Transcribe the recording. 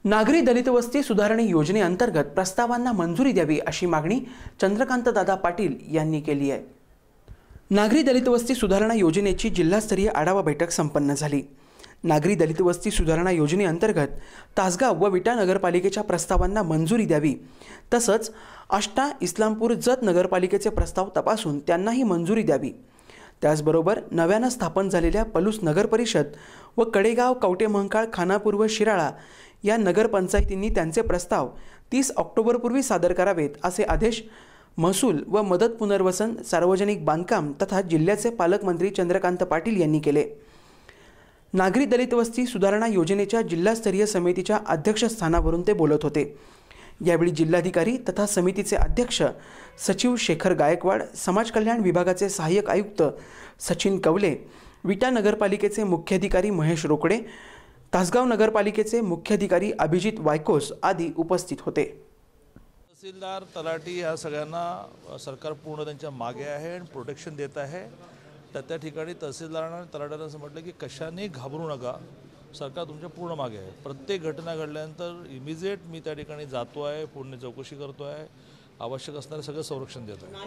नागरी दलित वस्ती सुधारणा योजनेअंतर्गत प्रस्तावांना मंजुरी द्यावी अशी मागणी चंद्रकांत दादा पाटील यांनी केली आहे। नागरी दलित वस्ती सुधारणा योजनेची जिल्हास्तरीय आढावा बैठक संपन्न झाली। नागरी दलित वस्ती सुधारणा योजनेअंतर्गत तासगाव व विटा नगरपालिकेच्या प्रस्तावांना मंजुरी द्यावी, तसंच आष्टा इस्लामपूर जत नगरपालिकेचे प्रस्ताव तपासून त्यांनाही मंजुरी द्यावी। त्याचबरोबर नव्याने स्थापन झालेल्या पलूस नगर परिषद व कडेगाव कवटेमंकाळ खानापूर व शिराळा या नगरपंचायतींनी त्यांचे प्रस्ताव 30 ऑक्टोबरपूर्वी सादर करावेत असे आदेश महसूल व मदत पुनर्वसन सार्वजनिक बांधकाम तथा जिल्ह्याचे पालकमंत्री चंद्रकांत पाटील यांनी केले। नागरी दलित वस्ती सुधारणा योजनेच्या जिल्हास्तरीय समितीच्या अध्यक्षस्थानावरून ते बोलत होते। यावेळी जिल्हाधिकारी तथा समितीचे अध्यक्ष सचिव शेखर गायकवाड, समाज कल्याण विभागाचे सहाय्यक आयुक्त सचिन कवले, विटा नगरपालिकेचे मुख्याधिकारी महेश रोकडे, तासगाव नगरपालिकेचे मुख्याधिकारी अभिजित वायकोस आदी उपस्थित होते। तहसीलदार तलाठी या सगळ्यांना सरकार पूर्ण त्यांच्या मागे आहे आणि प्रोटेक्शन देत आहे। त्या ठिकाणी तहसीलदारांना आणि तलाठ्यांना असं म्हटलं की कशाने घाबरू नका, सरकार तुमच्या पूर्ण मागे आहे। प्रत्येक घटना घडल्यानंतर इमिजिएट मी त्या ठिकाणी जातो आहे, पूर्ण चौकशी करतो आहे, आवश्यक असणारे सगळं संरक्षण देतो आहे।